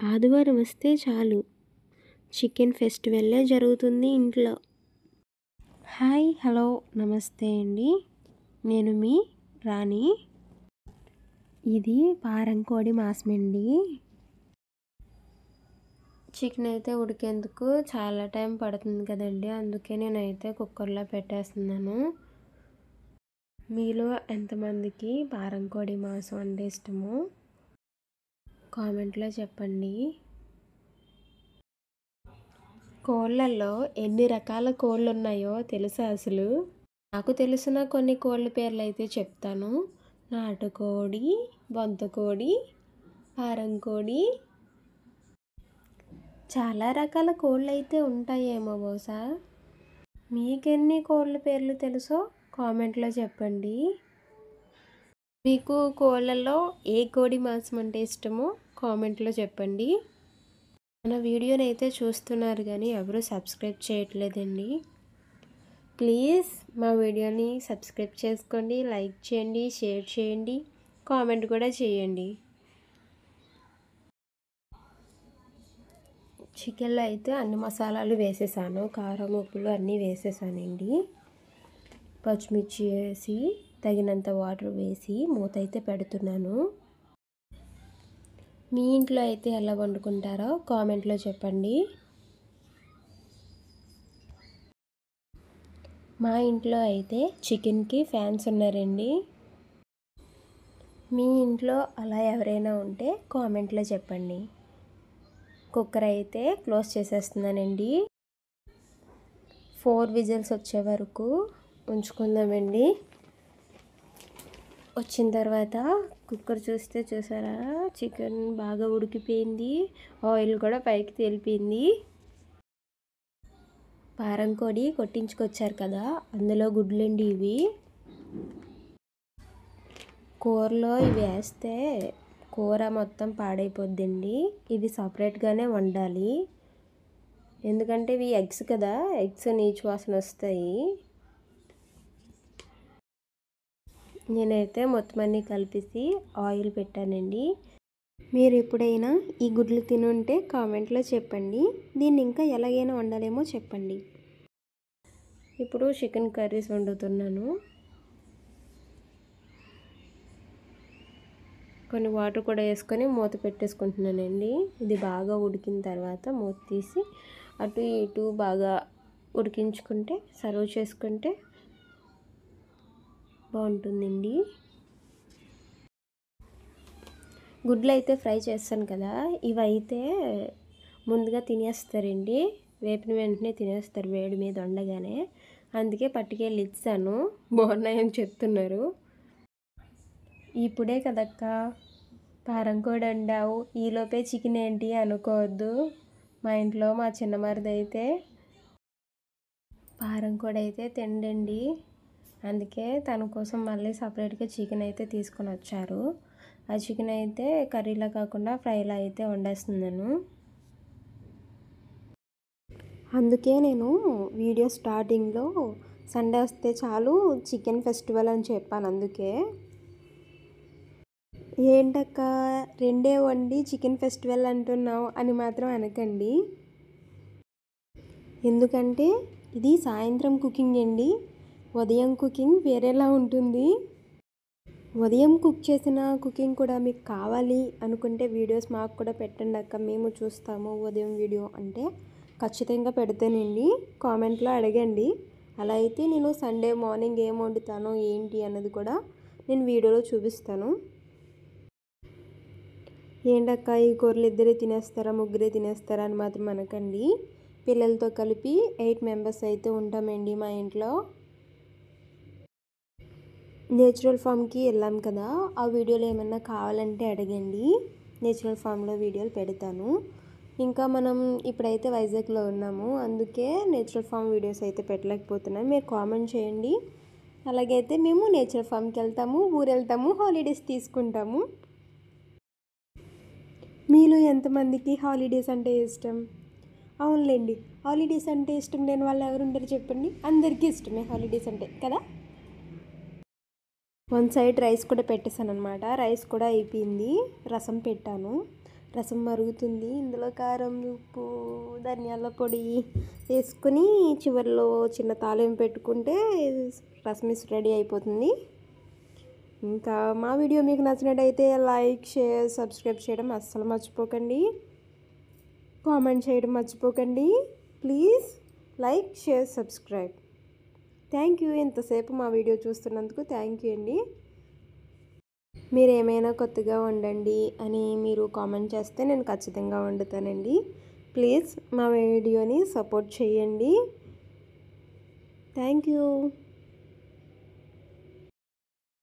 ఆదివారం వస్తే చాలు చికెన్ ఫెస్టివల్లే జరుగుతుంది ఇంట్లో. హాయ్ హలో నమస్తే అండి, నేను మీ రాణి. ఇది పారంకోడి మాంసం అండి. చికెన్ అయితే ఉడికేందుకు చాలా టైం పడుతుంది కదండి, అందుకే నేనైతే కుక్కర్లో పెట్టేస్తున్నాను. మీలో ఎంతమందికి పారంకోడి మాంసం అంటే ఇష్టమో కామెంట్లో చెప్పండి. కోళ్ళల్లో ఎన్ని రకాల కోళ్ళు ఉన్నాయో తెలుసా అసలు? నాకు తెలిసిన కొన్ని కోళ్ళ పేర్లు అయితే చెప్తాను. నాటుకోడి, బొంతకోడి, పారంకోడి, చాలా రకాల కోళ్ళు అయితే ఉంటాయేమో బహుశా. మీకెన్ని కోళ్ళ పేర్లు తెలుసో కామెంట్లో చెప్పండి. మీకు కోళ్ళల్లో ఏ కోడి మాంసం అంటే ఇష్టమో కామెంట్లో చెప్పండి. మన వీడియోని అయితే చూస్తున్నారు కానీ ఎవరు సబ్స్క్రైబ్ చేయట్లేదండి. ప్లీజ్ మా వీడియోని సబ్స్క్రైబ్ చేసుకోండి, లైక్ చేయండి, షేర్ చేయండి, కామెంట్ కూడా చేయండి. చికెన్లో అయితే అన్ని మసాలాలు వేసేసాను, కారం ఉప్పులు అన్నీ వేసేసానండి. పచ్చిమిర్చి వేసి తగినంత వాటర్ వేసి మూత అయితే పెడుతున్నాను. మీ ఇంట్లో అయితే ఎలా వండుకుంటారో కామెంట్లో చెప్పండి. మా ఇంట్లో అయితే చికెన్కి ఫ్యాన్స్ ఉన్నారండి. మీ ఇంట్లో అలా ఎవరైనా ఉంటే కామెంట్లో చెప్పండి. కుక్కర్ అయితే క్లోజ్ చేసేస్తున్నానండి. 4 విజిల్స్ వచ్చే వరకు ఉంచుకుందామండి. వచ్చిన తర్వాత కుక్కర్ చూసారా, చికెన్ బాగా ఉడికిపోయింది, ఆయిల్ కూడా పైకి తేలిపోయింది. పారంకోడి కొట్టించుకొచ్చారు కదా, అందులో గుడ్లండి ఇవి. కూరలో ఇవి వేస్తే కూర మొత్తం పాడైపోద్దండి. ఇవి సపరేట్గానే వండాలి, ఎందుకంటే ఇవి ఎగ్స్ కదా, ఎగ్స్ నీచు వాసన వస్తాయి. నేనైతే మొత్తం అన్నీ కలిపేసి ఆయిల్ పెట్టానండి. మీరు ఎప్పుడైనా ఈ గుడ్లు తినుంటే కామెంట్లో చెప్పండి. దీన్ని ఇంకా ఎలాగైనా వండాలేమో చెప్పండి. ఇప్పుడు చికెన్ కర్రీస్ వండుతున్నాను. కొన్ని వాటర్ కూడా వేసుకొని మూత పెట్టేసుకుంటున్నానండి. ఇది బాగా ఉడికిన తర్వాత మూత తీసి అటు ఇటు బాగా ఉడికించుకుంటే సర్వ్ చేసుకుంటే బాగుంటుందండి. గుడ్లు అయితే ఫ్రై చేస్తాను కదా, ఇవైతే ముందుగా తినేస్తారండి. వేపిన వెంటనే తినేస్తారు వేడి మీద వండగానే, అందుకే పట్టుకెళ్ళి ఇచ్చాను. బాగున్నాయని చెప్తున్నారు. ఇప్పుడే కదక్క పారంకోడి వండావు, ఈలోపే చికెన్ ఏంటి అనుకోవద్దు. మా ఇంట్లో మా చిన్నమరిది అయితే పారంకోడి అయితే తిండండి, అందుకే తన కోసం మళ్ళీ సపరేట్గా చికెన్ అయితే తీసుకొని వచ్చారు. ఆ చికెన్ అయితే కర్రీలా కాకుండా ఫ్రైలా అయితే వండేస్తున్నాను. అందుకే నేను వీడియో స్టార్టింగ్లో సండే వస్తే చాలు చికెన్ ఫెస్టివల్ అని చెప్పాను. అందుకే ఏంటక్క రెండే వండి చికెన్ ఫెస్టివల్ అంటున్నావు అని మాత్రం అనకండి, ఎందుకంటే ఇది సాయంత్రం కుకింగ్ అండి. ఉదయం కుకింగ్ వేరేలా ఉంటుంది. ఉదయం కుక్ చేసిన కుకింగ్ కూడా మీకు కావాలి అనుకుంటే వీడియోస్ మాకు కూడా పెట్టండి అక్క, మేము చూస్తాము ఉదయం వీడియో అంటే ఖచ్చితంగా పెడతానండి. కామెంట్లో అడగండి. అలా అయితే నేను సండే మార్నింగ్ ఏం వండుతానో ఏంటి అన్నది కూడా నేను వీడియోలో చూపిస్తాను. ఏంటక్క ఈ కూరలు ఇద్దరే తినేస్తారా, ముగ్గురే తినేస్తారా అని మాత్రం అనకండి. పిల్లలతో కలిపి 8 మెంబర్స్ అయితే ఉంటామండి మా ఇంట్లో. నేచురల్ ఫామ్కి వెళ్ళాం కదా, ఆ వీడియోలు ఏమన్నా కావాలంటే అడగండి, నేచురల్ ఫామ్లో వీడియోలు పెడతాను. ఇంకా మనం ఇప్పుడైతే వైజాగ్లో ఉన్నాము, అందుకే నేచురల్ ఫామ్ వీడియోస్ అయితే పెట్టలేకపోతున్నాం. మీరు కామెంట్ చేయండి. అలాగైతే మేము నేచురల్ ఫామ్కి వెళ్తాము, ఊరు వెళ్తాము, హాలిడేస్ తీసుకుంటాము. మీలో ఎంతమందికి హాలిడేస్ అంటే ఇష్టం? అవునులేండి, హాలిడేస్ అంటే ఇష్టం లేని వాళ్ళు ఎవరు ఉంటారు చెప్పండి, అందరికీ ఇష్టమే హాలిడేస్ అంటే కదా. 1 సైడ్ రైస్ కూడా పెట్టేశాను అనమాట. రైస్ కూడా అయిపోయింది, రసం పెట్టాను. రసం మరుగుతుంది. ఇందులో కారం, ఉప్పు, ధనియాల పొడి వేసుకుని చివరిలో చిన్న తాలింపు పెట్టుకుంటే రసం రెడీ అయిపోతుంది. ఇంకా మా వీడియో మీకు నచ్చినట్టయితే లైక్, షేర్, సబ్స్క్రైబ్ చేయడం అస్సలు మర్చిపోకండి. కామెంట్ చేయడం మర్చిపోకండి. Please like, share, subscribe. Thank you. ఇంతసేపు మా వీడియో చూస్తున్నందుకు థ్యాంక్ యూ అండి. మీరు ఏమైనా కొత్తగా వండండి అని మీరు కామెంట్ చేస్తే నేను ఖచ్చితంగా వండుతానండి. ప్లీజ్ మా వీడియోని సపోర్ట్ చేయండి. Thank you.